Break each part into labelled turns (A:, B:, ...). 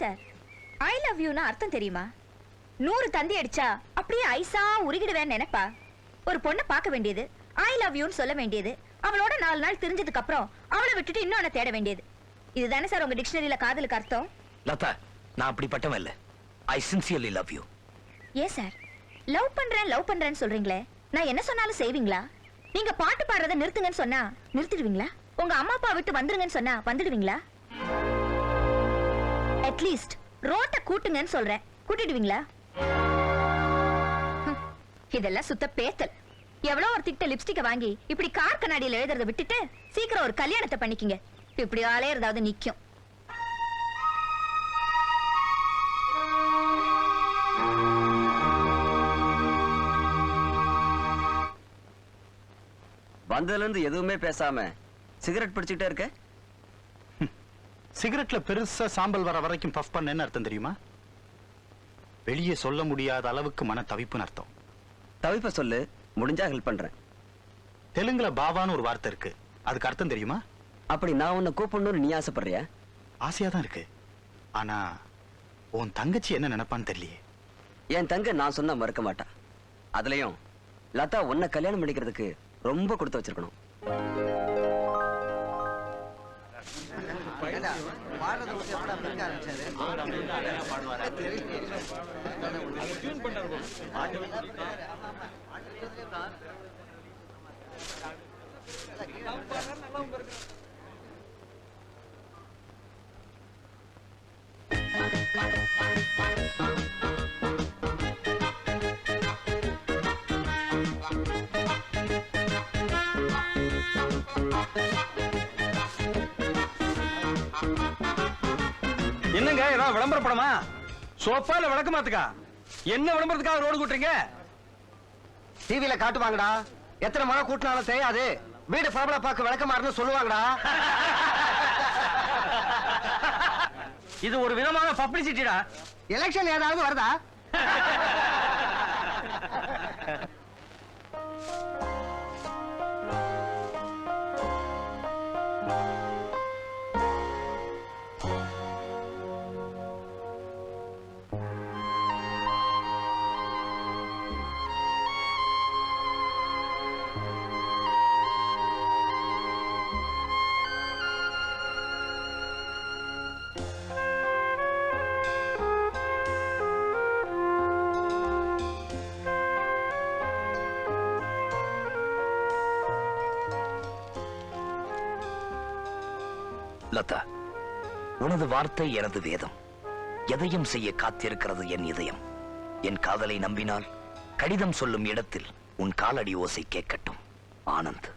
A: Sir, I love யூனா அர்த்தம் தெரியுமா? 100 தந்தி அடிச்சா அப்படியே ஐசா உருகிடுவேன்னு நினைப்பா. ஒரு பொண்ணை பார்க்க வேண்டியது, ஐ லவ் யூன்னு சொல்ல வேண்டியது, அவளோட 4 நாள் தெரிஞ்சதுக்கு அப்புறம் அவளை விட்டுட்டு இன்னொன்னு தேட வேண்டியது. இதுதானே சார் உங்க டிக்ஷனரியில காதலுக்கு அர்த்தம்?
B: லதா, நான் அப்படிப்பட்டவன் இல்ல. ஐ சின்சியர்லி லவ் யூ.
A: ஏன் சார், லவ் பண்றேன்னு சொல்றீங்களே, நான் என்ன சொன்னாலும் செய்வீங்களா? நீங்க பாட்டு பாடுறதை நிறுத்துங்கன்னு சொன்னா நிறுத்திடுவீங்களா? உங்க அம்மா அப்பா விட்டு வந்துருங்கன்னு சொன்னா வந்துடுவீங்களா? அட்லீஸ்ட் ரோட்ட கூட்டுங்கன்னு சொல்றேன், கூட்டிடுவீங்களா? இதெல்லாம் சுத்த பேத்தல். எவ்வளவு ஒரு திட்ட லிப்ஸ்டிக்க வாங்கி இப்படி கார் கண்ணாடியில் எழுதுறத விட்டுட்டு சீக்கிரம் ஒரு கல்யாணத்தை பண்ணிக்கிங்க. இப்படி அலையறதாவது நிக்கும்.
C: வந்ததுல இருந்து எதுவுமே பேசாம சிகரெட் பிடிச்சிட்டே இருக்க.
D: சிகரெட்ல பெருசா சாம்பல் வர வரைக்கும் பஃப் பண்ணேன்னு அர்த்தம் தெரியுமா? வெளியே சொல்ல முடியாத அளவுக்கு மன தவிப்புன்னு அர்த்தம்.
C: தவிப்ப சொல்லு, முடிஞ்சா ஹெல்ப் பண்றேன்.
D: தெலுங்குல பாபான்னு ஒரு வார்த்தை இருக்கு, அதுக்கு அர்த்தம் தெரியுமா?
C: அப்படி நான் உன்னை கூப்பிடணும்னு நீ ஆசைப்படுறியா?
D: ஆசையா தான் இருக்கு. ஆனா உன் தங்கச்சி என்ன நினைப்பான்னு தெரியலையே.
C: என் தங்க நான் சொன்னா மறுக்க மாட்டா. அதுலயும் லதா உன்னை கல்யாணம் பண்ணிக்கிறதுக்கு ரொம்ப கொடுத்து வச்சிருக்கணும்.
E: என்னங்க ஏதாவது விளம்பர படமா? சோப்பா இல்ல விளக்க மாத்துக்கா? என்ன விளம்பரத்துக்காக ரோடு கூட்டுறீங்க?
F: டிவில காட்டுவாங்கடா, எத்தனை மழை கூட்டினாலும் தெரியாது, வீடு பிரபல பாக்கு விளக்க மாறுன்னு சொல்லுவாங்கடா.
E: இது ஒரு விதமான பப்ளிசிட்டிடா.
F: எலெக்ஷன் ஏதாவது வருதா?
B: லதா, உனது வார்த்தை எனது வேதம். எதையும் செய்ய காத்திருக்கிறது என் இதயம். என் காதலை நம்பினால் கடிதம் சொல்லும் இடத்தில் உன் காலடி ஓசை கேட்கட்டும். ஆனந்த்.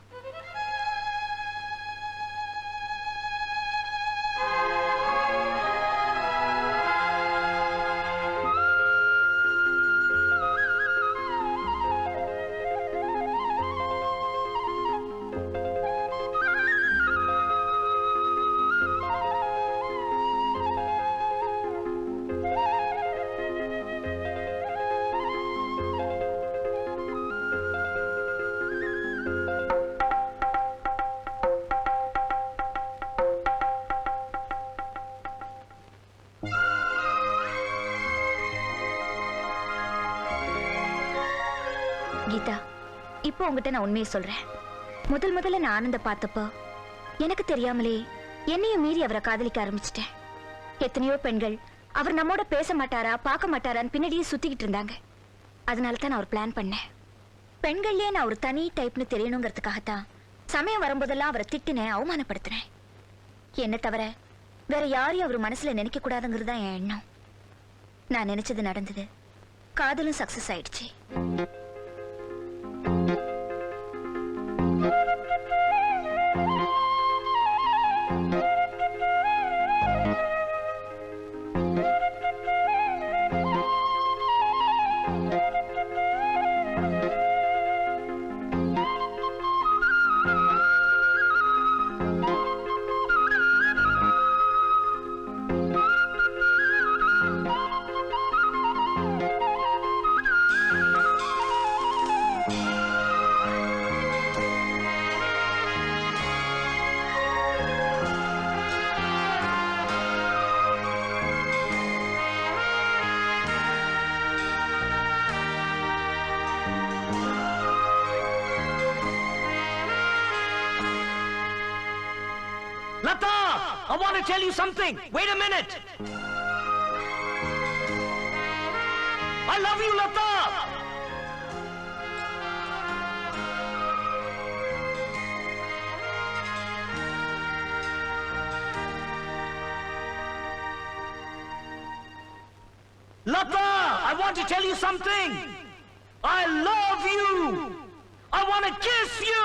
A: கீதா, இப்போ உங்ககிட்ட நான் உண்மையை சொல்றேன். முதல்ல நான் ஆனந்த பார்த்தப்போ எனக்கு தெரியாமலே என்னையும் மீறி அவரை காதலிக்க ஆரம்பிச்சிட்டேன். எத்தனையோ பெண்கள் அவர் நம்மோட பேச மாட்டாரா பார்க்க மாட்டாரான்னு பின்னாடியே சுத்திக்கிட்டு இருந்தாங்க. அதனால தான் நான் ஒரு பிளான் பண்ணேன். பெண்கள்லயே நான் ஒரு தனி டைப்னு தெரியணுங்கிறதுக்காகத்தான் சமயம் வரும்போதெல்லாம் அவரை திட்டினேன், அவமானப்படுத்தினேன். என்ன தவிர வேற யாரையும் அவர் மனசுல நினைக்க கூடாதுங்கிறது தான் என் எண்ணம். நான் நினைச்சது நடந்தது. காதலும் சக்சஸ் ஆயிடுச்சு.
B: I want to tell you something. Wait a minute. I love you, Lata. Lata, I want to tell you something. I love you. I want to kiss you.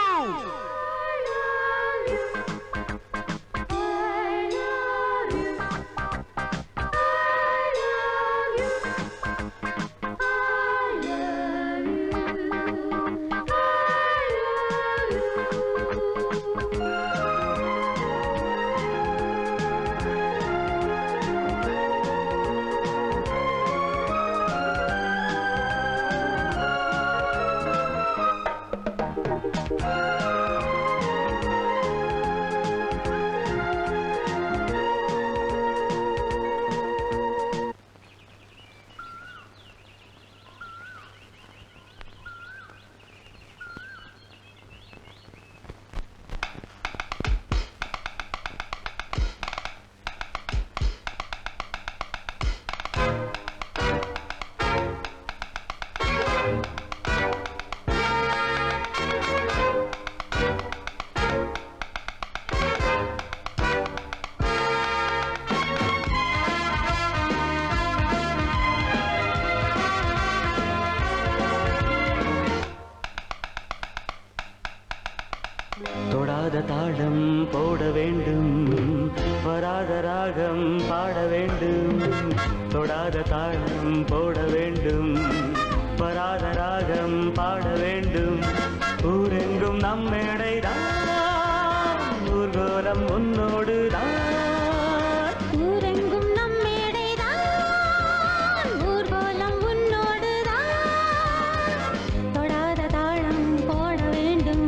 G: தொடாத தாளம் போட வேண்டும், வராத ராகம் பாட வேண்டும். தொடாத தாளம் போட வேண்டும், வராத ராகம் பாட வேண்டும். ஊரெங்கும் நம் மேடைதான், ஊர்கோலம் உன்னோடு தான்.
H: ஊரெங்கும் நம் மேடைதான், ஊர்கோலம் உன்னோடு தான். தொடாத தாளம் போட வேண்டும்,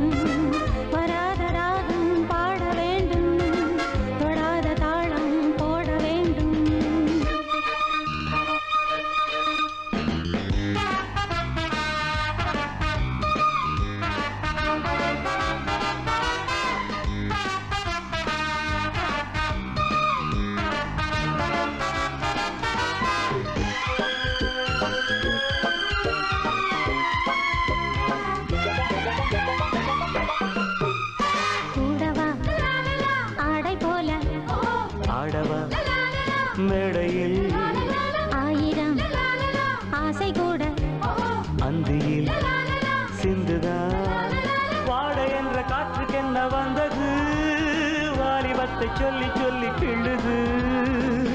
H: வராத ராகம் பாட வேண்டும். தொடாத தாளம் போட வேண்டும். கூடவா ஆடை போல
G: ஆடவா மேடையில்,
H: ஆயிரம் ஆசை கூட
G: அந்தியில் சிந்துதான். வாட என்ற காற்றுக்கென்ன வந்தது, வாலிபத்தை சொல்லி சொல்லி கிள்ளுது.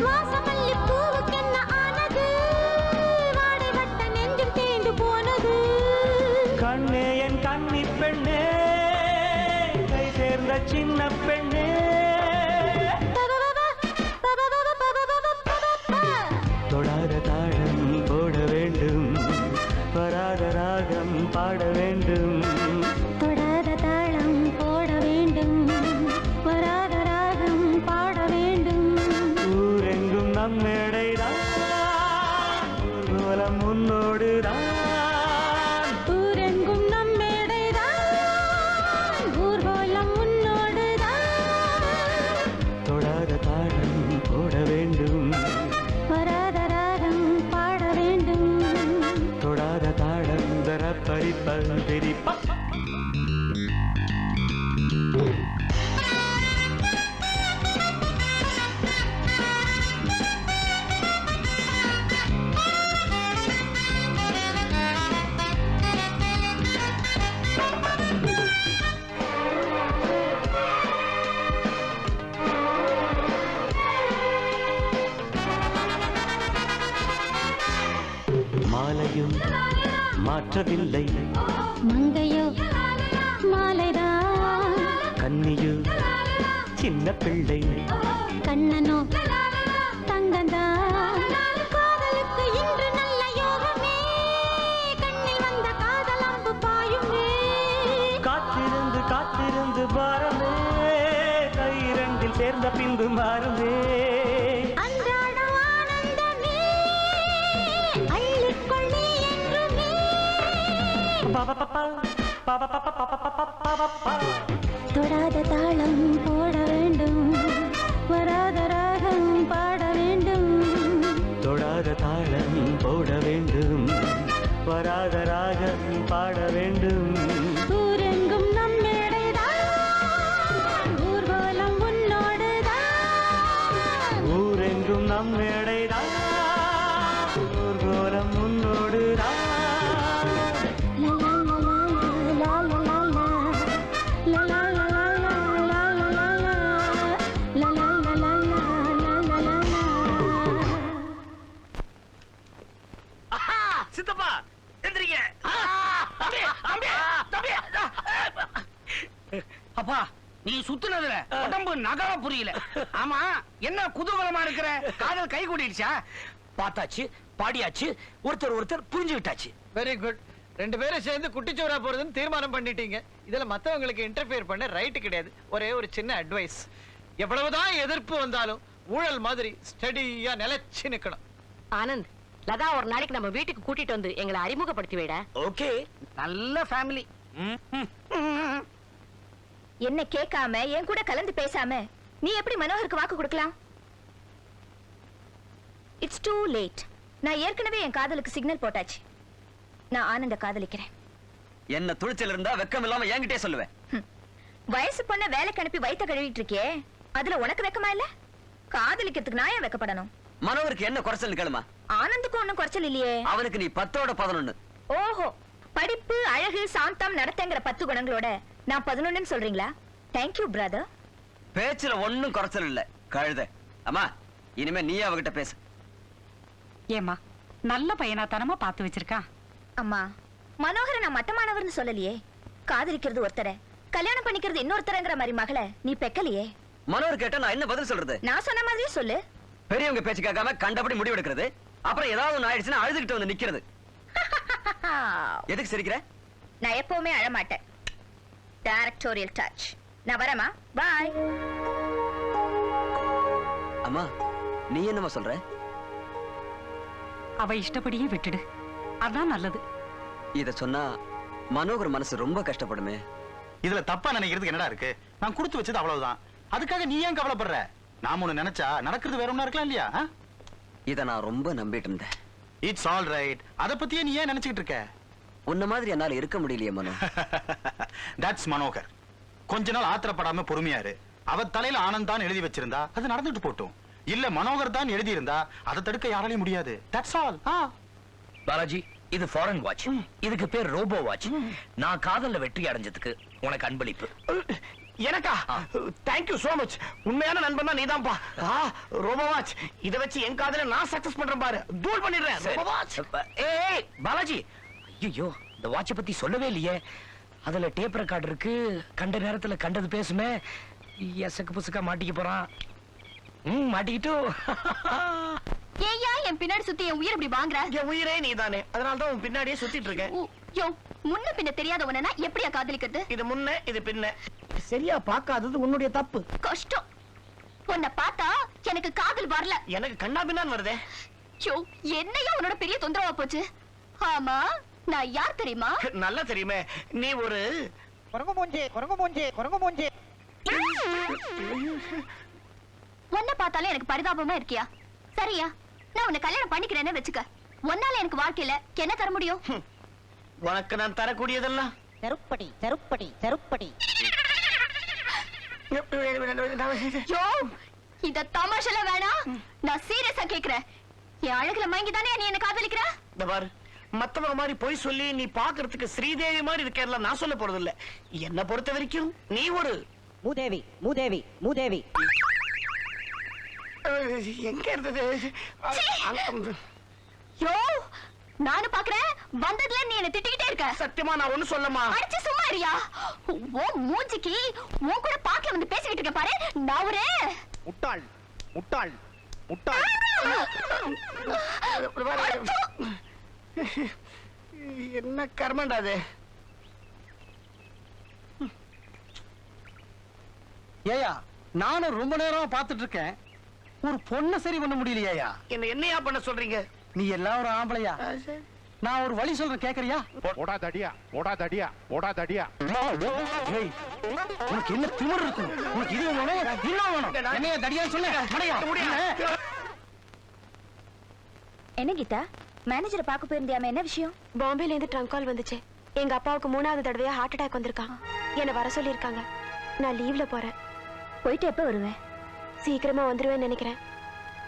H: வாசமல்லி பூவுக்கென்ன ஆனது, வாடை வட்ட நெஞ்சும் தேய்ந்து போனது.
G: கண்ணே என் கன்னி பெண்ணே, கை சேர்ந்த சின்ன பெண்ணே. தொடாத தாளம் போட வேண்டும், வராத ராகம் பாட வேண்டும்.
H: தொடாத தாளம் போட வேண்டும், வராத ராகம் பாட வேண்டும்.
G: ஊரெங்கும் நம் மேடைதான், ஊர்வலம் முன்னோடு தான்.
H: ஊரெங்கும் நம் மேடைதான், ஊர்வலம் உன்னோடு தான்.
G: தொடாத தாளம் போட வேண்டும்,
H: வராத ராகம் பாட வேண்டும்.
G: தொடாத தாளம் தர பறிப்பல் பிரிப்பா. மாலையும் மாற்றவில்லை,
H: மங்கையோ மாலைதான்,
G: கன்னியோ சின்ன பிள்ளை.
H: கண்ணனோ தங்கந்தான். காதலுக்கு இன்று நல்ல யோகமே, கண்ணில் வந்த காதல் அம்பு பாயுமே.
G: காத்திருந்து காத்திருந்து பாரமே, கை இரண்டில் சேர்ந்த பின்பு மாறுமே.
H: அன்றாடம் ஆனந்தமே, அள்ளிக்கொள் நீ என்றுமே.
G: பாபா
H: தொடாத தாளம் போட வேண்டும், வராத
G: தாளம் போட வேண்டும், வராத ராகம் பாட வேண்டும்.
H: ஊரெங்கும் நம் மேடைதான், ஊர்வலம் உன்னோடுதான்.
G: ஊரெங்கும் நம் மேடைதான், ஊர்கோலம் முன்னோடுதான்.
B: சித்தப்பா எந்திரிங்க.
I: அப்பா நீ சுத்துனதுல உடம்பு நகர புரியல. ஆமா என்ன குதூகலமா இருக்கிற? காதல் கை கூடிடுச்சா?
B: பார்த்தாச்சு, பாடியாச்சு, ஒருத்தர் புரிஞ்சுக்கிட்டாச்சு.
J: Very good. 2 பேரும் சேர்ந்து குட்டிச்சோரா போறதுன்னு தீர்மானம் பண்ணிட்டீங்க. இதுல மத்தவங்களுக்கு இன்டர்ஃபியர் பண்ண ரைட் கிடையாது. ஒரே ஒரு சின்ன அட்வைஸ், எவ்வளவுதான் எதிர்ப்பு வந்தாலும் ஊழல் மாதிரி ஸ்டடியா நிலைச்சு நிக்கணும்.
K: ஆனந்த், லதா ஒரு நாளைக்கு நம்ம வீட்டுக்கு கூட்டிட்டு வந்து எங்களை அறிமுகப்படுத்தி விட.
B: ஓகே.
I: நல்ல ஃபேமிலி.
A: என்ன கேட்காம என் கூட கலந்து பேசாம நீ எப்படி மனோகருக்கு வாக்கு கொடுக்கலாம்? It's too late. நான் ஏற்கனவே என் காதலுக்கு சிக்னல் போட்டாச்சு. நான் ஆனந்த காதலிக்கிறேன்.
C: என்ன துணிச்சல் இருந்தா வெக்கம் இல்லாம என்கிட்டே சொல்லுவேன்.
A: வயசு பொண்ண வேலைக்கு அனுப்பி வயித்த கழுவிட்டு இருக்கியே, அதுல உனக்கு வெக்கமா இல்ல? காதலிக்கிறதுக்கு நான் ஏன் வெக்கப்படணும்?
C: மனோகருக்கு என்ன குறைச்சல் கேளுமா?
A: ஆனந்துக்கு ஒண்ணும் குறைச்சல் இல்லையே.
C: அவனுக்கு நீ 10ஓட 11.
A: ஓஹோ, படிப்பு, அழகு, சாந்தம், நடத்தைங்கிற 10 குணங்களோட நான் 11ன்னு சொல்றீங்களா? Thank you brother.
C: பேச்சுல ஒண்ணும் குறைச்சல் இல்ல கழுத. அம்மா இனிமே நீ அவகிட்ட பேசு.
K: ஏமா நல்ல பையனா தனமா பார்த்து வச்சிருக்கா.
A: அம்மா, மனோகரை நான் மட்டமானவர்னு சொல்லலையே. காதலிக்கிறது ஒருத்தரை, கல்யாணம் பண்ணிக்கிறது இன்னொருத்தரங்கிற மாதிரி மகளை நீ பெக்கலையே.
C: மனோகர் கேட்டா நான் என்ன பதில் சொல்றது?
A: நான் சொன்ன மாதிரியே சொல்லு.
C: பெரியவங்க பேச்சு கேட்காம கண்டபடி முடிவெடுக்கிறது, அப்புறம் ஏதாவது ஒண்ணு ஆயிடுச்சுன்னா அழுதுகிட்டு வந்து நிக்கிறது. எதுக்கு சிரிக்கிற?
A: நான் எப்பவுமே அழமாட்டேன். Directorial touch. நான் வரமா, பாய்.
C: அம்மா நீ என்னமா சொல்ற?
K: அவ இஷ்டப்படியே விட்டுடு, அதான் நல்லது.
C: இத சொன்னா மனோகர் மனசு ரொம்ப கஷ்டப்படுமே.
D: இதுல தப்பா நினைக்கிறதுக்கு என்னடா இருக்கு? நான் கொடுத்து வச்சது அவ்வளவுதான். அதுக்காக நீ ஏன் கவலைப்படுற? நாம ஒண்ணு நினைச்சா நடக்கிறது வேற ஒண்ணா இருக்கலாம் இல்லையா?
C: இத நான் ரொம்ப நம்பிட்டு இருந்தேன்.
D: It's all right. அத பத்தியே நீ ஏன் நினைச்சிட்டு இருக்க?
C: உன்ன மாதிரி என்னால இருக்க முடியலையே மனோ.
D: தட்ஸ் மனோகர். கொஞ்ச நாள் ஆத்திரப்படாம பொறுமையாரு. அவ தலையில ஆனந்த் தான் எழுதி வச்சிருந்தா அது நடந்துட்டு போட்டும். இல்ல மனோகர் தான் எழுதி இருந்தா அதை தடுக்க யாராலையும் முடியாது. That's all.
B: பாலாஜி, இது ஃபாரின் வாட்ச். இதுக்கு பேர் ரோபோ வாட்ச். நான் காதல்ல வெற்றி அடைஞ்சதுக்கு உனக்கு அன்பளிப்பு.
I: எனக்கா? Thank you so much. உண்மையான நண்பன் தான் நீதான்ப்பா. ரோபோ வாட்ச் இத வச்சு என் காதல நான் சக்சஸ் பண்றேன் பாரு. தூள் பண்ணிடுறேன். Robo watch.
B: ஏய் பாலாஜி, ஐயோ இந்த வாட்சை பத்தி சொல்லவே இல்லையே. அதுல டேப் ரெக்கார்ட் இருக்கு. கண்ட நேரத்துல கண்டது பேசுமே. எசக்கு புசுக்கா மாட்டிக்க போறான். மாட்டிக்கிட்டு
A: ஏயா என் பின்னாடி சுத்தி என் உயிர் இப்படி வாங்குற?
I: என் உயிரே நீதானே, அதனால தான் உன் பின்னாடியே சுத்திட்டு இருக்கேன்.
A: யோ, முன்ன பின்ன தெரியாதவனா எப்படியா காதலிக்கிறது?
I: இது முன்ன இது பின்ன. சரியா பார்க்காதது உன்னுடைய தப்பு.
A: கஷ்டம். உன்னை பார்த்தா எனக்கு காதல் வரல.
I: எனக்கு கண்ணா பின்னான்னு வருதே.
A: யோ, என்னையா உன்னோட பெரிய தொந்தரவா போச்சு? ஆமா, நான் யார் தெரியுமா?
I: நல்லா தெரியுமே. நீ ஒரு
J: குரங்கு மூஞ்சி, குரங்கு மூஞ்சி, குரங்கு மூஞ்சி.
A: உன்னை பார்த்தாலே எனக்கு பரிதாபமா இருக்கியா? சரியா, நான் உன்னை கல்யாணம் பண்ணிக்கிறேன்னு வச்சுக்க. உன்னால எனக்கு வாழ்க்கையில என்ன தர முடியும்?
I: உனக்கு நான் தரக்கூடியதெல்லாம்
K: செருப்படி செருப்படி செருப்படி.
A: யோ, இத தமாஷல வேணாம். நான் சீரியஸா கேக்குறேன். என் அழகுல மயங்கி தானே நீ என்ன காதலிக்கிற?
I: இந்த பாரு, மத்தவங்க மாதிரி பொய் சொல்லி நீ பாக்குறதுக்கு ஸ்ரீதேவி மாதிரி இருக்கேன்ல நான் சொல்ல போறது இல்ல. என்ன பொறுத்த வரைக்கும் நீ ஒரு
K: மூதேவி மூதேவி மூதேவி.
I: எங்க இருந்தது?
A: யோ, நானும் பாக்குறேன். வந்ததுல நீ என்ன திட்டிக்கிட்டே இருக்க.
I: சத்தியமா நான் ஒண்ணு சொல்லமா?
A: அடிச்சு சும்மா இருயா. ஓ மூஞ்சிக்கு உன் கூட பாக்கல வந்து பேசிக்கிட்டு இருக்க பாரு. நான் ஒரு
J: முட்டாள் முட்டாள் முட்டாள்.
I: என்ன கர்மண்டாது?
J: ஏயா, நானும் ரொம்ப நேரம் பார்த்துட்டு இருக்கேன். ஒரு பொண்ணை சரி பண்ண முடியலையா?
I: என்னையா பண்ண சொல்றீங்க?
J: நீ எல்லாம் ஒரு ஆம்பளையா? நான் ஒரு வழி சொல்றேன், கேக்குறியா?
E: ஓடாதடியா ஓடாதடியா ஓடாதடியா.
J: ஏய், உனக்கு என்ன திமிரு இருக்கும்? உனக்கு இது வேணும், இன்னும் வேணும். என்னைய தடியா சொல்ல மடையா?
A: என்ன கீதா, மேனேஜரை பார்க்க போயிருந்தியாமே, என்ன விஷயம்?
L: பாம்பேல இருந்து ட்ரங்க் கால் வந்துச்சு. எங்க அப்பாவுக்கு 3வது தடவையா ஹார்ட் அட்டாக் வந்திருக்கான். என்ன வர சொல்லியிருக்காங்க. நான் லீவ்ல போறேன்.
A: போயிட்டு எப்ப வருவேன்?
L: சீக்கிரமா வந்துருவேன்னு நினைக்கிறேன்.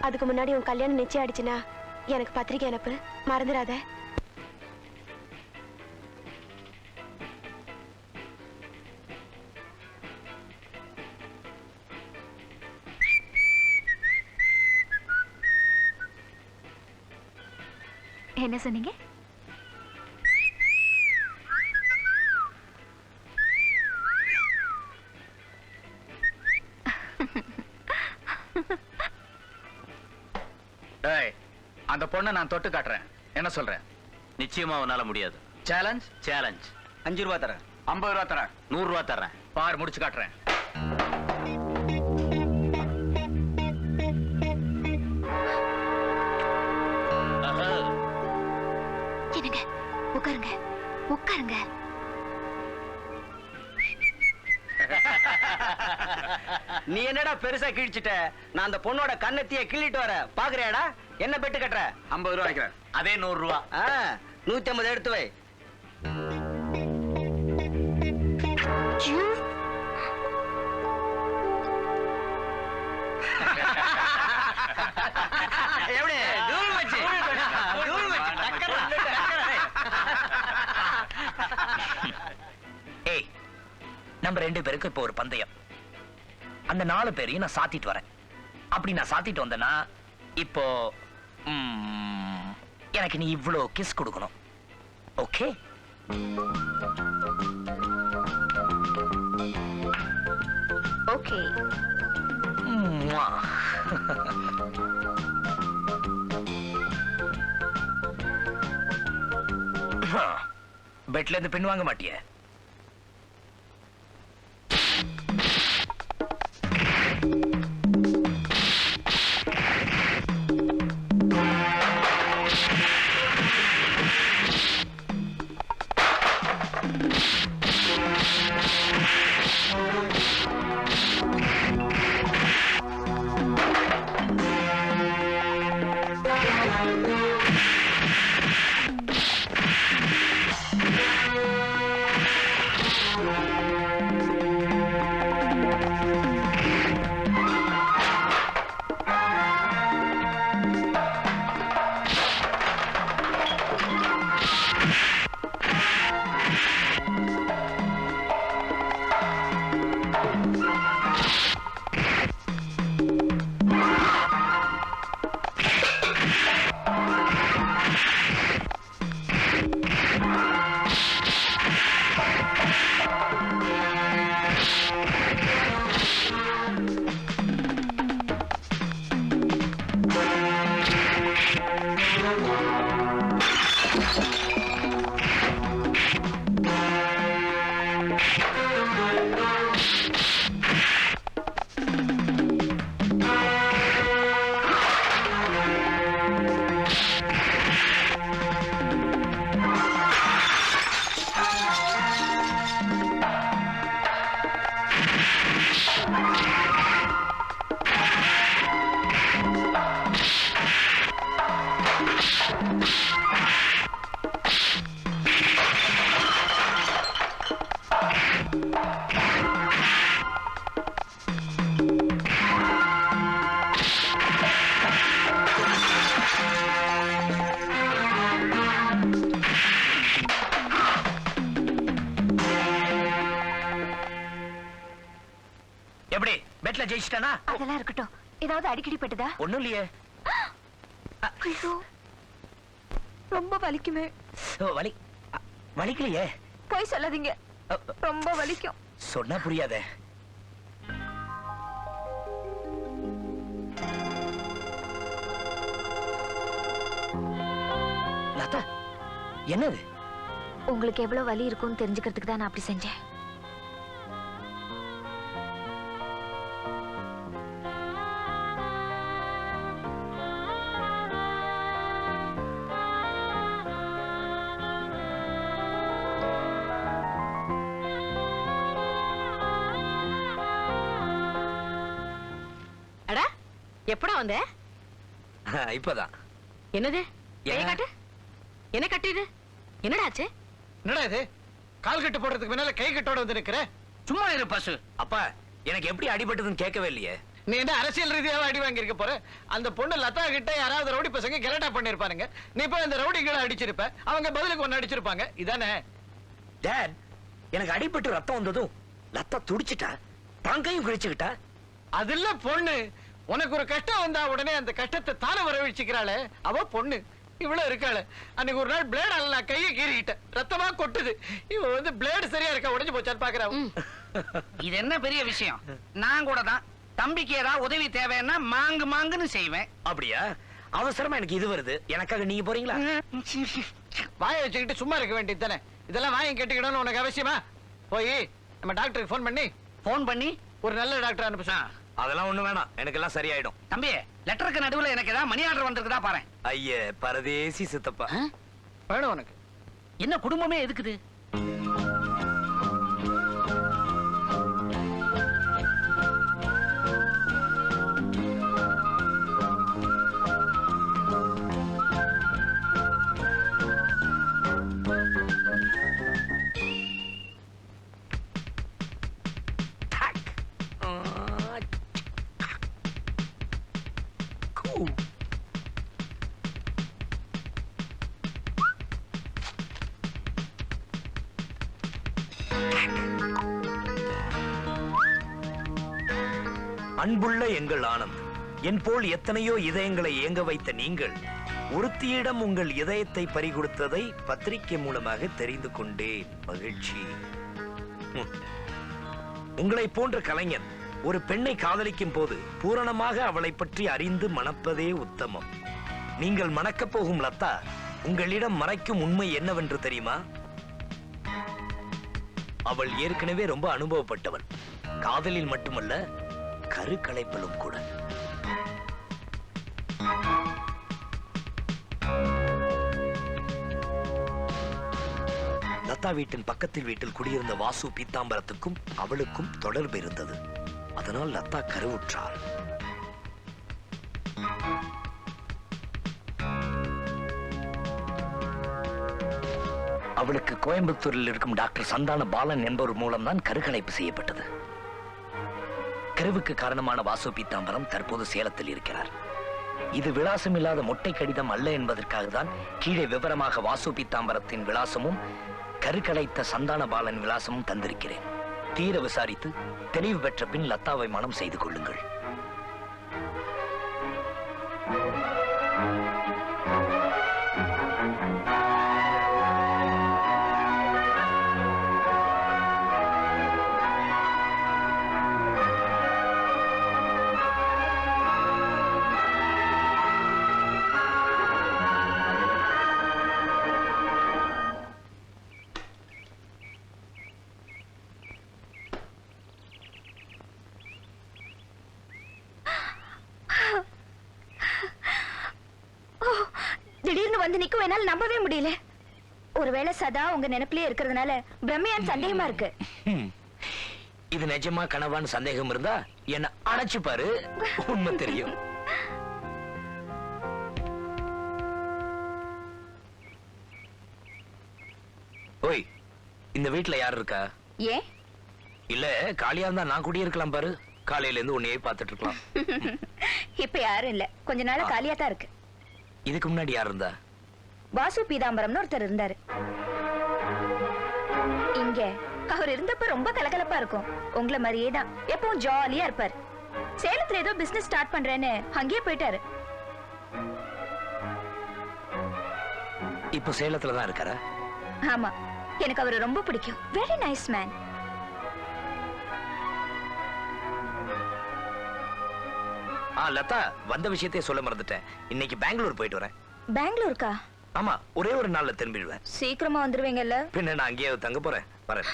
L: அதுக்கு முன்னாடி உன் கல்யாணம் நிச்சயம் ஆயிடுச்சுன்னா எனக்கு பத்திரிக்கை அனுப்பு, மறந்துடாத.
A: என்ன சொன்னீங்க?
E: அந்த பொண்ணை நான் தொட்டு காட்டுறேன். என்ன சொல்றேன்?
B: நிச்சயமா உன்னால முடியாது.
E: சேலஞ்ச்.
B: சேலஞ்ச்.
C: 5 ரூபா தரேன்.
E: 50 ரூபா தரேன்.
B: 100 ரூபா தர்றேன்.
E: பார், முடிச்சு காட்டுறேன்.
A: என்னங்க, உட்காருங்க உட்காருங்க.
C: நீ என்னடா பெருசா கிழிச்சிட்ட? நான் அந்த பொண்ணோட கண்ணத்திய கிள்ளிட்டு வர பாக்குறியாடா? என்ன பெட்டு கட்டுற?
E: 50 ரூபா வைக்கிறேன்.
B: அதே 100 ரூபா.
C: 150 எடுத்து வை. எப்படி? தூள் வச்சு. தூள் வச்சு. டக்கரா.
B: ஏய், நம்ம 2 பேருக்கு இப்போ ஒரு பந்தயம். அந்த 4 பேரையும் நான் சாத்திட்டு வரேன். அப்படி நான் சாத்திட்டு வந்தேன்னா இப்போ எனக்கு நீ இவ்ளோ கிஸ் கொடுக்கணும். ஓகே?
A: ஓகே.
B: பெட்ல இருந்து பின் வாங்க மாட்டிய? எப்படி பெட்ல ஜெயிச்சிட்டானா?
A: அதெல்லாம் இருக்கட்டும். ஏதாவது அடிக்கடி பட்டுதா?
B: ஒண்ணும் இல்லையே.
A: ஐயோ, ரொம்ப வலிக்குமே.
B: வலி வலிக்கலையே.
A: போய் சொல்லாதீங்க, ரொம்ப வலிக்கும்.
B: சொன்னா புரியாதே. லதா, என்னது?
A: உங்களுக்கு எவ்வளவு வலி இருக்கும்னு தெரிஞ்சுக்கிறதுக்கு தான் நான் அப்படி செஞ்சேன்.
K: எப்படா வந்த?
B: இப்பதான்.
K: என்னது கையை காட்டு. என்ன கட்டிடு? என்னடா ஆச்சு?
J: என்னடா இது கால் கட்டு போடுறதுக்கு முன்னால கை கட்டோட வந்து நிக்கிற?
B: சும்மா இரு பசு. அப்பா எனக்கு எப்படி அடிபட்டதுன்னு கேட்கவே இல்லையே.
J: நீ என்ன அரசியல் ரீதியாக அடி வாங்கியிருக்க போற? அந்த பொண்ணு லதா கிட்ட யாராவது ரவுடி பசங்க கெலட்டா பண்ணிருப்பானுங்க. நீ போய் அந்த ரவுடிகளை அடிச்சிருப்ப, அவங்க பதிலுக்கு ஒன்னு அடிச்சிருப்பாங்க. இதானே?
B: டாட், எனக்கு அடிபட்டு ரத்தம் வந்ததும் லத்தா துடிச்சிட்டா, தாங்கையும் கிழிச்சுக்கிட்டா.
J: அது இல்ல பொண்ணு. உனக்கு ஒரு கஷ்டம் வந்தா உடனே அந்த கஷ்டத்தை தானே வரவழைச்சுக்கிறாளே, அவ பொண்ணு. இவ்வளவு இருக்காளே. அன்னைக்கு ஒரு நாள் பிளேடால நான் கையை கீறிட்டேன், ரத்தமா கொட்டுது. இவ வந்து பிளேடு சரியா இருக்கா, உடைஞ்சு போச்சான்னு பாக்குறான்.
I: இது என்ன பெரிய விஷயம்? நான் கூட தான் தம்பிக்கு ஏதாவது உதவி தேவைன்னா மாங்கு மாங்குன்னு செய்வேன்.
B: அப்படியா? அவசரமா எனக்கு இது வருது, எனக்காக நீங்க போறீங்களா?
J: வாயை வச்சுக்கிட்டு சும்மா இருக்க வேண்டியது தானே. இதெல்லாம் வாயை கேட்டுக்கிடணும் உனக்கு அவசியமா? போய் நம்ம டாக்டருக்கு ஃபோன் பண்ணி ஒரு நல்ல டாக்டர் அனுப்பிச்சா.
B: அதெல்லாம் ஒண்ணு வேணாம், எனக்கு எல்லாம் சரியாயிடும்.
I: தம்பி, லெட்டருக்கு நடுவுல எனக்கு ஏதாவது மணி ஆர்டர் வந்திருக்குதா பாரு.
B: ஐய பரதேசி சித்தப்பா.
J: வேணும் உனக்கு?
I: என்ன குடும்பமே எதுக்குது?
B: அன்புள்ள எங்கள் ஆனந்த், என் போல் எத்தனையோ இதயங்களை ஏங்க வைத்த நீங்கள் ஒருத்தியிடம் உங்கள் இதயத்தை பறிகொடுத்ததை பத்திரிகை மூலமாக தெரிந்து கொண்டேன். மகிழ்ச்சி. உங்களை போன்ற கலைஞன் ஒரு பெண்ணை காதலிக்கும் போது பூரணமாக அவளை பற்றி அறிந்து மணப்பதே உத்தமம். நீங்கள் மணக்கப் போகும் லதா உங்களிடம் மறைக்கும் உண்மை என்னவென்று தெரியுமா? அவள் ஏற்கனவே ரொம்ப அனுபவப்பட்டவள். காதலில் மட்டுமல்ல, கருக்கலைப்பிலும் கூட. லதா வீட்டின் பக்கத்தில் வீட்டில் குடியிருந்த வாசு பீத்தாம்பரத்துக்கும் அவளுக்கும் தொடர்பு இருந்தது. அதனால் லதா கருவுற்றாள். அவளுக்கு கோயம்புத்தூரில் இருக்கும் டாக்டர் சந்தான பாலன் என்பவர் மூலம்தான் கருக்கலைப்பு செய்யப்பட்டது. கருவுக்கு காரணமான வாசு பீத்தாம்பரம் தற்போது சேலத்தில் இருக்கிறார். இது விலாசம் இல்லாத மொட்டை கடிதம் அல்ல என்பதற்காக தான் கீழே விவரமாக வாசு பீத்தாம்பரத்தின் விலாசமும் கருக்கலைத்த சந்தான பாலன் விலாசமும் தந்திருக்கிறேன். தீர விசாரித்து தெளிவு பெற்ற பின் லதாவை மனம் செய்து கொள்ளுங்கள்.
A: திடீர்னு வந்து நிக்கும், என்னால நம்பவே முடியல. ஒருவேளை சதா உங்க நினைப்பிலே இருக்கிறதுனால பிரம்மையான் சந்தேகமா இருக்கு.
B: இது நிஜமா கனவான்னு சந்தேகம் இருந்தா என்ன அணைச்சு பாரு, உண்மை தெரியும். ஓய், இந்த வீட்டுல யார் இருக்கா?
A: ஏன்?
B: இல்ல, காலியா இருந்தா நான் குடியிருக்கலாம் பாரு. காலையில இருந்து உன்னையே பார்த்துட்டு இருக்கலாம்.
A: இப்ப யாரும் இல்ல, கொஞ்ச நாளா காலியா தான் இருக்கு.
B: இதுக்கு முன்னாடி யார் இருந்தா?
A: வாசு பீதாம்பரம்னு ஒருத்தர் இருந்தாரு இங்க. அவர் இருந்தப்ப ரொம்ப கலகலப்பா இருக்கும். உங்களை மாதிரியே தான், எப்பவும் ஜாலியா இருப்பாரு. சேலத்துல ஏதோ பிசினஸ் ஸ்டார்ட் பண்றேன்னு அங்கேயே போயிட்டாரு.
B: இப்போ சேலத்துல தான் இருக்காரா?
A: ஆமா, எனக்கு அவரை ரொம்ப பிடிக்கும். Very nice man.
B: லதா, வந்த விஷயத்தையே சொல்ல மறந்துட்டேன். இன்னைக்கு பெங்களூர் போயிட்டு வரேன்.
A: பெங்களூருக்கா?
B: ஆமா, ஒரே ஒரு நாள்ல திரும்பிடுவேன்.
A: சீக்கிரமா வந்துருவீங்கல்ல?
B: பின்ன நான் அங்கேயே தங்க போறேன். வரேன்.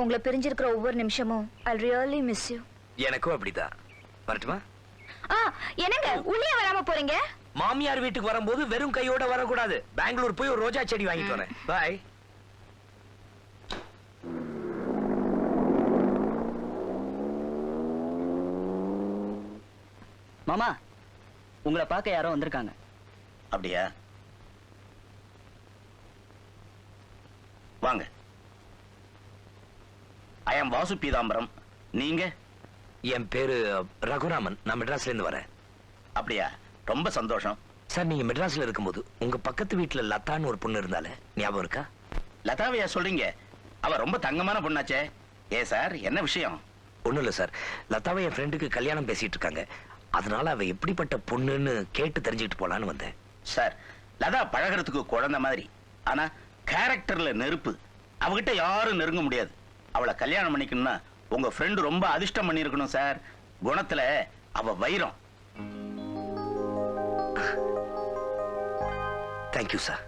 A: உங்களை பிரிஞ்சிருக்கிற ஒவ்வொரு நிமிஷமும் I'll really miss you.
B: எனக்கும் அப்படிதான். வரட்டுமா?
A: என்னங்க உள்ளே வராம போறீங்க?
B: மாமியார் வீட்டுக்கு வரும்போது வெறும் கையோட வரக்கூடாது. பெங்களூர் போய் ஒரு ரோஜா செடி வாங்கிட்டு வரேன். பாய்.
C: மாமா, உங்களை பார்க்க யாரோ வந்திருக்காங்க.
B: அப்படியா?
I: வாங்க. ஐ அம் வாசு பீதாம்பரம். நீங்க?
B: என் பேரு ரகுராமன். நான் மெட்ராஸ்ல இருந்து வரேன்.
I: அப்படியா? ரொம்ப சந்தோஷம்.
B: சார், நீங்க மெட்ராஸ்ல இருக்கும்போது உங்க பக்கத்து வீட்டுல லதான்னு ஒரு பொண்ணு இருந்தாலே ஞாபகம் இருக்கா?
I: லதாவையா சொல்றீங்க? அவ ரொம்ப தங்கமான பொண்ணாச்சே. சார், என்ன விஷயம்?
B: ஒண்ணும் இல்ல சார், லதாவை என் ஃப்ரெண்டுக்கு கல்யாணம் பேசிட்டு இருக்காங்க. அதனால அவ எப்படிப்பட்ட பொண்ணுன்னு கேட்டு தெரிஞ்சுக்கிட்டு போலான்னு வந்தேன்.
I: சார், லதா பழகிறதுக்கு குழந்தை மாதிரி, ஆனா கேரக்டர்ல நெருப்பு. அவகிட்ட யாரும் நெருங்க முடியாது. அவளை கல்யாணம் பண்ணிக்கணும்னா உங்க ஃப்ரெண்டு ரொம்ப அதிர்ஷ்டம் பண்ணிருக்கணும் சார். குணத்துல அவ வைரம்.
B: Thank you sir.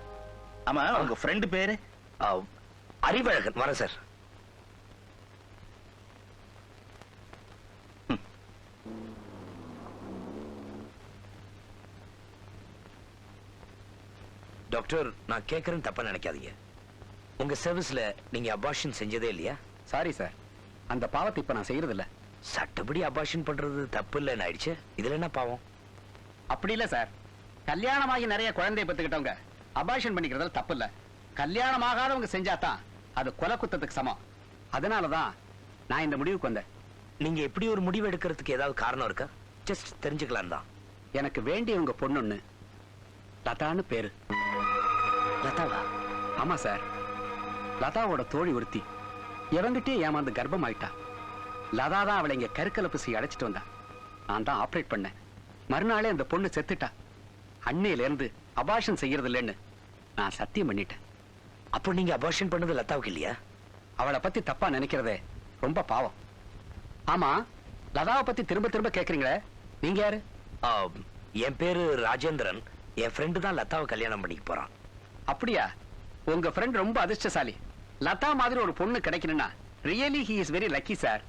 I: ஆமா, உங்க ஃப்ரெண்டு பேரு?
B: அறிவழகன். வரேன் சார். டாக்டர், நான் கேட்கறேன்னு தப்பா நினைக்காதீங்க. உங்க சர்வீஸ்ல நீங்க அபார்ஷன் செஞ்சதே இல்லையா?
C: சாரி சார், அந்த பாவத்தை இப்ப நான் செய்யறது இல்ல.
B: சட்டப்படி அபார்ஷன் பண்றது தப்பு இல்லைன்னு ஆயிடுச்சு. இதுல என்ன பாவம்?
C: அப்படி இல்ல சார், கல்யாணமாகி நிறைய குழந்தைய பெத்துக்கிட்டவங்க அபார்ஷன் பண்ணிக்கிறதுல தப்பு இல்ல. கல்யாணமாகாதவங்க செஞ்சாதான் அது கொலை குத்தத்துக்கு சமம். அதனாலதான் நான் இந்த முடிவுக்கு வந்தேன்.
B: நீங்க எப்படி ஒரு முடிவு எடுக்கிறதுக்கு ஏதாவது காரணம் இருக்கா? ஜஸ்ட் தெரிஞ்சுக்கலாம் தான்.
C: எனக்கு வேண்டியவங்க பொண்ணுன்னு லதான்னு பேரு.
B: லதாவா?
C: ஆமா சார், லதாவோட தோழி ஒருத்தி எவங்கிட்டே ஏமாந்து கர்ப்பம் ஆயிட்டா. லதா தான் அவளை இங்க கருக்கலை பூசி அடைச்சிட்டு வந்தா. நான் தான் ஆப்ரேட் பண்ணேன். மறுநாளே அந்த பொண்ணு செத்துட்டா. அன்னையில இருந்து அபார்ஷன் செய்யறது இல்லைன்னு நான் சத்தியம் பண்ணிட்டேன்.
B: அப்போ நீங்க அபார்ஷன் பண்ணது லதாவுக்கு இல்லையா?
C: அவளை பத்தி தப்பா நினைக்கிறதே ரொம்ப பாவம். ஆமா, லதாவை பத்தி திரும்ப திரும்ப கேக்குறீங்களே, நீங்க யாரு?
B: என் பேரு ராஜேந்திரன். என் ஃப்ரெண்டு தான் லதாவை கல்யாணம் பண்ணிக்க போறான்.
C: அப்படியா? உங்க ஃப்ரெண்ட் ரொம்ப அதிர்ஷ்டசாலி. லதா மாதிரி ஒரு பொண்ணு கிடைக்கணும்னா really he is very lucky sir.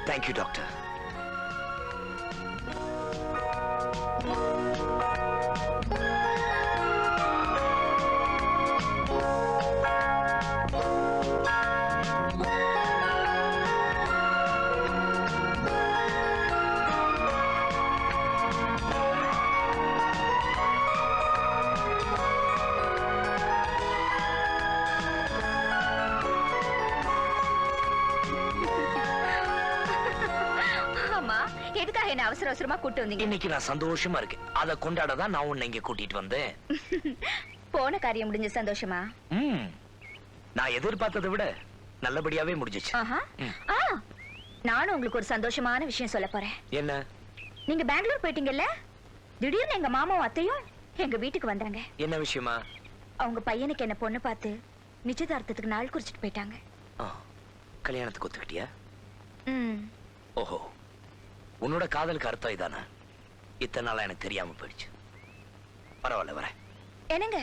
B: Thank you doctor.
A: எதுக்காக என்ன அவசர அவசரமா கூட்டு வந்தீங்க?
B: இன்னைக்கு நான் சந்தோஷமா இருக்கேன். அதை கொண்டாடதான் நான் உன்னை இங்க கூட்டிட்டு வந்தேன்.
A: போன காரியம் முடிஞ்ச சந்தோஷமா?
B: நான் எதிர்பார்த்ததை விட நல்லபடியாவே முடிஞ்சிச்சு.
A: நானும் உங்களுக்கு ஒரு சந்தோஷமான விஷயம் சொல்ல போறேன்.
B: என்ன?
A: நீங்க பெங்களூர் போயிட்டீங்கல்ல, திடீர்னு எங்க மாமாவும் அத்தையும் எங்க வீட்டுக்கு வந்தாங்க.
B: என்ன விஷயமா?
A: அவங்க பையனுக்கு என்ன பொண்ணு பார்த்து நிச்சயதார்த்தத்துக்கு நாள் குறிச்சிட்டு போயிட்டாங்க.
B: கல்யாணத்துக்கு ஒத்துக்கிட்டியா? ஓஹோ, உன்னோட காதலுக்கு அர்த்தம் இதானா? இத்தனை நாளா எனக்கு தெரியாம போயிடுச்சு. பரவாயில்ல, வரேன்.
A: என்னங்க,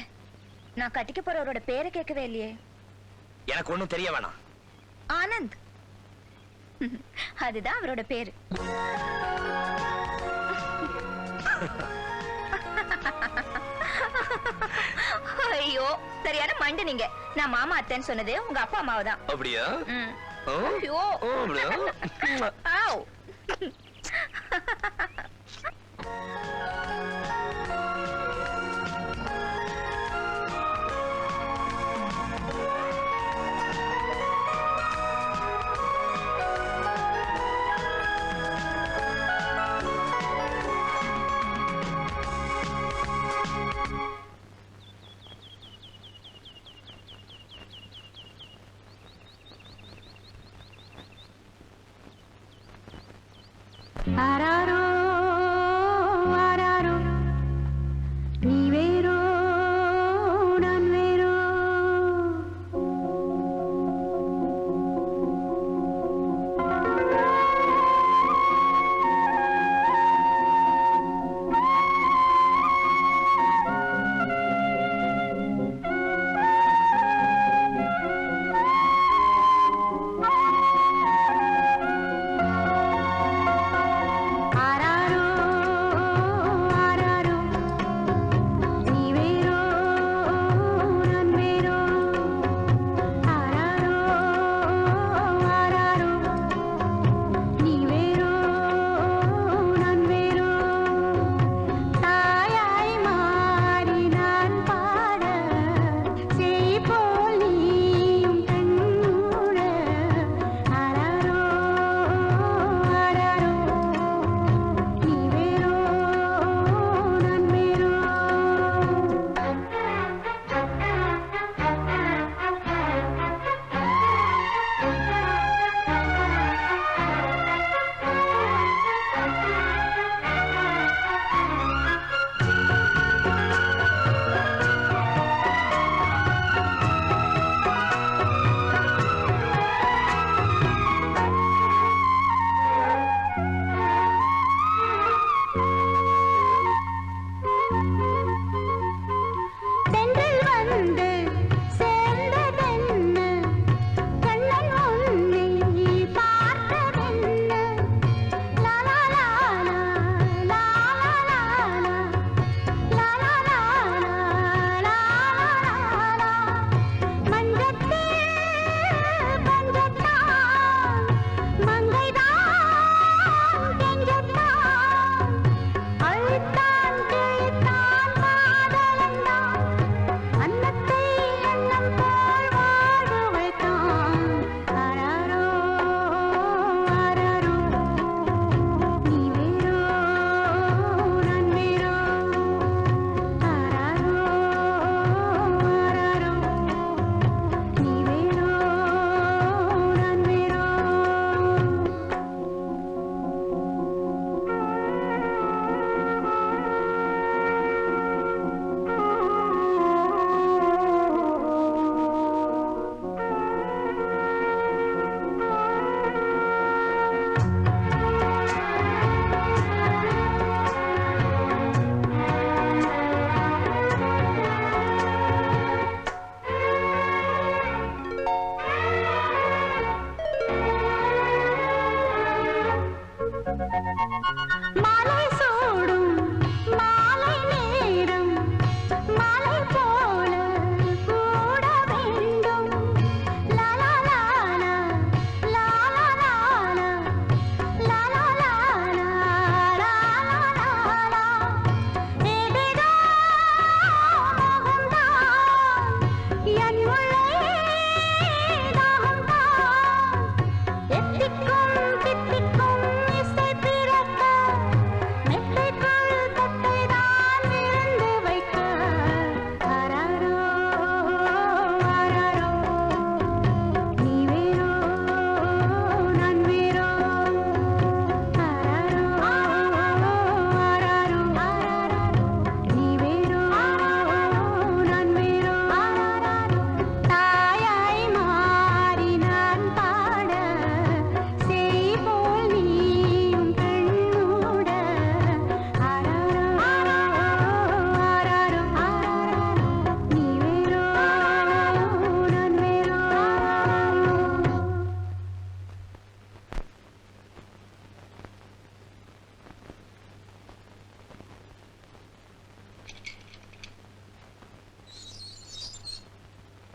A: நான் கட்டிக்க போறவரோட பேரை கேட்கவே இல்லையே.
B: எனக்கு ஒண்ணும் தெரிய வேணாம்.
A: ஆனந்த், அதுதான் அவரோட பேரு. ஐயோ, சரியான மண்டு நீங்க. நான் மாமா அத்தைன்னு சொன்னது உங்க அப்பா அம்மாவை தான்.
B: அப்படியா?
A: ஐயோ, ஆவ்.
H: ஆராரோ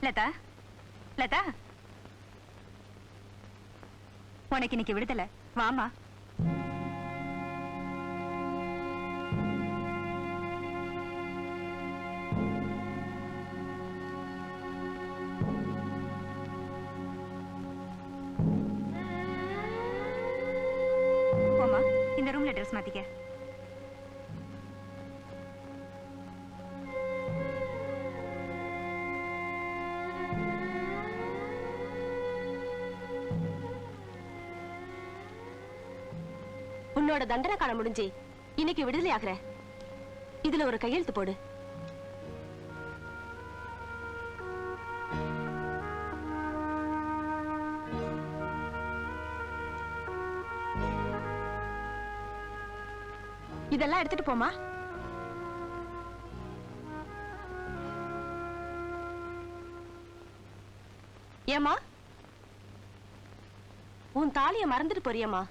A: லதா லதா உனக்கு இன்னைக்கு விடுதலை வாமா. போமா, இந்த ரூம்ல ட்ரெஸ் மாத்திக்க.
L: உன்னோட தண்டனை காண முடிஞ்சு இன்னைக்கு விடுதலை ஆகுற. இதுல ஒரு கையெழுத்து போடு. இதெல்லாம் எடுத்துட்டு போமா. ஏமா உன் தாலிய மறந்துட்டு போறியம்மா.